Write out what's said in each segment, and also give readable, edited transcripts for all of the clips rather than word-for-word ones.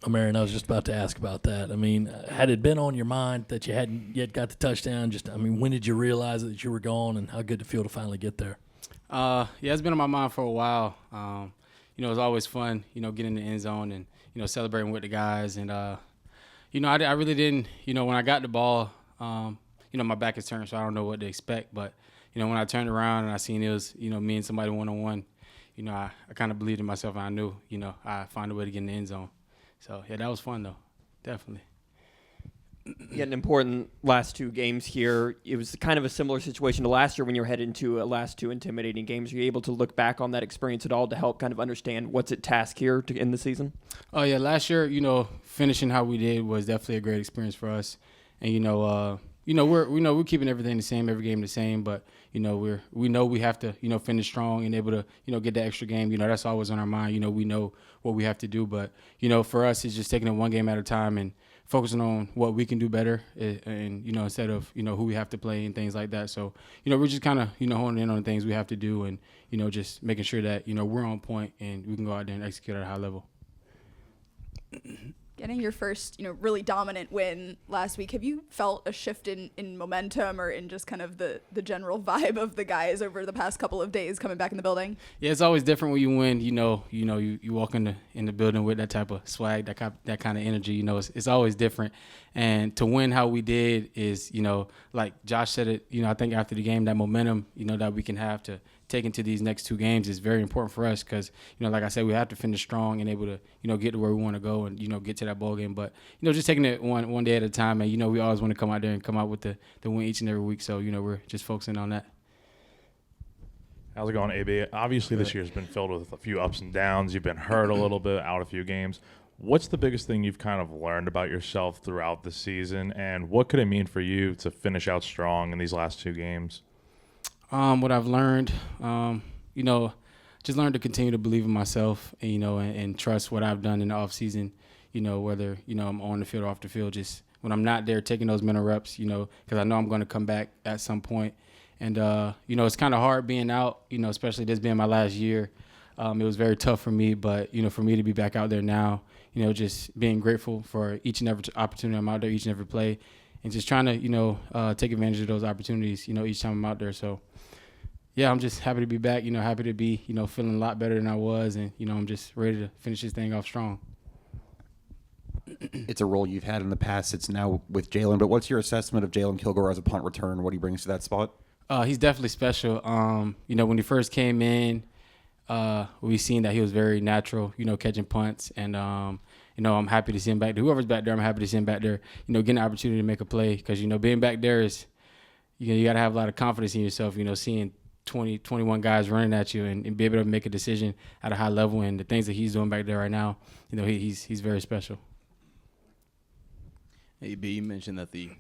Ahmarean, I was just about to ask about that. I mean, had it been on your mind that you hadn't yet got the touchdown? When did you realize that you were gone, and how good to feel to finally get there? Yeah, it's been on my mind for a while. It was always fun, getting in the end zone and, celebrating with the guys. And, I really didn't, when I got the ball, my back is turned, so I don't know what to expect. But, when I turned around and I seen it was, me and somebody one-on-one, I kind of believed in myself, and I knew, I'd find a way to get in the end zone. So, yeah, that was fun, though, definitely. You had an important last two games here. It was kind of a similar situation to last year when you were headed into a last two intimidating games. Are you able to look back on that experience at all to help kind of understand what's at task here to end the season? Oh, yeah, last year, finishing how we did was definitely a great experience for us. And, we're keeping everything the same, every game the same, but, we know we have to, finish strong and able to, get that extra game. That's always on our mind. We know what we have to do, but, for us, it's just taking it one game at a time and focusing on what we can do better and, instead of, who we have to play and things like that. So, we're just kind of, honing in on the things we have to do and, just making sure that, we're on point and we can go out there and execute at a high level. Getting your first, really dominant win last week, have you felt a shift in momentum or in just kind of the general vibe of the guys over the past couple of days coming back in the building? Yeah, it's always different when you win. You walk in the building with that type of swag, that kind of energy. It's always different. And to win how we did is, like Josh said it. I think after the game, that momentum, that we can have to take into these next two games is very important for us because, like I said, we have to finish strong and able to, get to where we want to go and, get to that ball game. But, just taking it one day at a time. And, we always want to come out there and come out with the win each and every week. So, we're just focusing on that. How's it going, AB? Obviously, this year's been filled with a few ups and downs. You've been hurt a little bit, out a few games. What's the biggest thing you've kind of learned about yourself throughout the season, and what could it mean for you to finish out strong in these last two games? What I've learned, just learned to continue to believe in myself, and, and trust what I've done in the off season. Whether I'm on the field or off the field, just when I'm not there, taking those mental reps. Because I know I'm going to come back at some point. And it's kind of hard being out. Especially this being my last year. It was very tough for me, but for me to be back out there now, just being grateful for each and every opportunity I'm out there, each and every play, and just trying to take advantage of those opportunities. Each time I'm out there. So. Yeah, I'm just happy to be back, happy to be, feeling a lot better than I was. And, I'm just ready to finish this thing off strong. It's a role you've had in the past. It's now with Jalen. But what's your assessment of Jalen Kilgore as a punt return, what he brings to that spot? He's definitely special. When he first came in, we seen that he was very natural, catching punts. And, I'm happy to see him back there. Whoever's back there, I'm happy to see him back there, getting an opportunity to make a play. Because, being back there is, you got to have a lot of confidence in yourself, seeing 20, 21 guys running at you and be able to make a decision at a high level. And the things that he's doing back there right now, he's very special. AB, you mentioned that the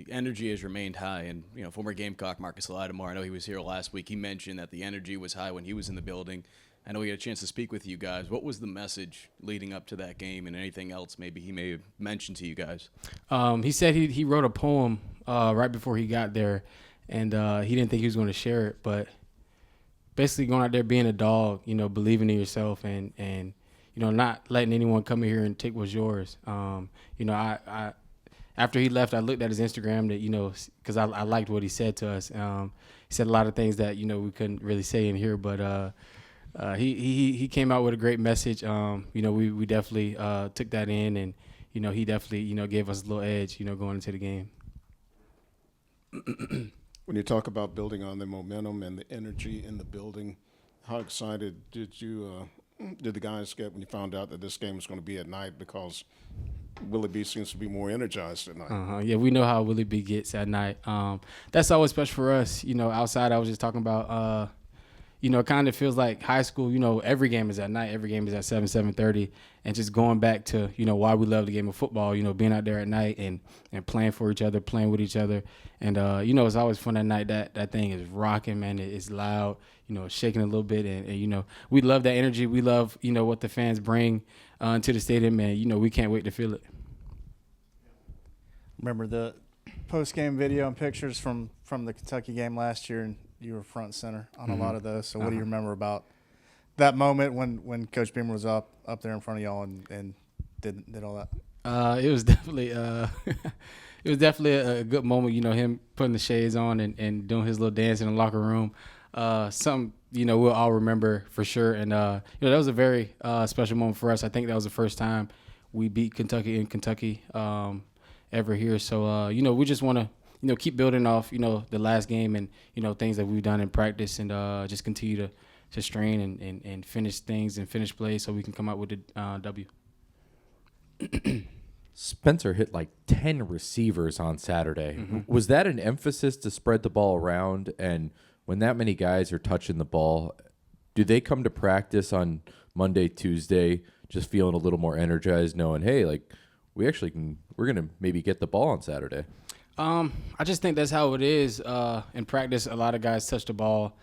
energy has remained high, and former Gamecock Marcus Lattimore, I know he was here last week. He mentioned that the energy was high when he was in the building. I know he had a chance to speak with you guys. What was the message leading up to that game, and anything else maybe he may have mentioned to you guys? He said he wrote a poem right before he got there, and he didn't think he was going to share it, but basically going out there being a dog, believing in yourself and not letting anyone come in here and take what's yours. I after he left, I looked at his Instagram that, because I liked what he said to us. He said a lot of things that, we couldn't really say in here, but he came out with a great message. We definitely took that in, and, he definitely, gave us a little edge, going into the game. When you talk about building on the momentum and the energy in the building, how excited did the guys get when you found out that this game was going to be at night? Because Willie B seems to be more energized at night. Yeah, we know how Willie B gets at night. That's always special for us. Outside, I was just talking about, it kind of feels like high school. Every game is at night. Every game is at 7:30. And just going back to, why we love the game of football, being out there at night and playing for each other, playing with each other. And, it's always fun at night. That thing is rocking, man. It's loud, it's shaking a little bit. And we love that energy. We love, what the fans bring to the stadium. And, we can't wait to feel it. Remember the post-game video and pictures from the Kentucky game last year, and you were front and center on a lot of those. So what do you remember about that moment when Coach Beamer was up there in front of y'all and did all that? It was definitely a good moment. You know, him putting the shades on and doing his little dance in the locker room. Something we'll all remember for sure. And that was a very special moment for us. I think that was the first time we beat Kentucky in Kentucky ever here. So we just want to keep building off the last game and things that we've done in practice and just continue to strain and finish things and finish plays so we can come out with a W. Spencer hit like 10 receivers on Saturday. Was that an emphasis to spread the ball around? And when that many guys are touching the ball, do they come to practice on Monday, Tuesday, just feeling a little more energized, knowing, hey, like we're going to maybe get the ball on Saturday? I just think that's how it is. In practice, a lot of guys touch the ball.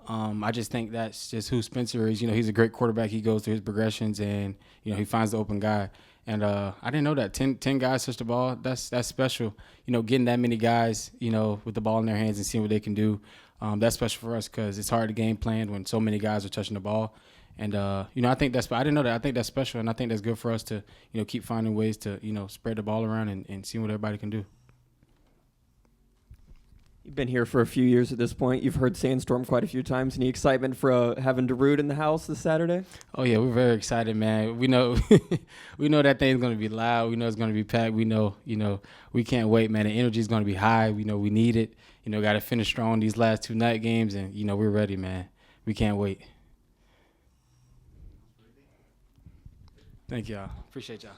I just think that's just who Spencer is. He's a great quarterback. He goes through his progressions and, he finds the open guy. And I didn't know that 10 guys touch the ball. That's special. Getting that many guys, with the ball in their hands and seeing what they can do. That's special for us because it's hard to game plan when so many guys are touching the ball. And I think I didn't know that. I think that's special, and I think that's good for us to keep finding ways to spread the ball around and see what everybody can do. You've been here for a few years at this point. You've heard Sandstorm quite a few times. Any excitement for having DeRude in the house this Saturday? Oh yeah, we're very excited, man. We know we know that thing's gonna be loud. We know it's gonna be packed. We know we can't wait, man. The energy's gonna be high. We know we need it. Got to finish strong these last 2 night games, and we're ready, man. We can't wait. Thank y'all. Appreciate y'all.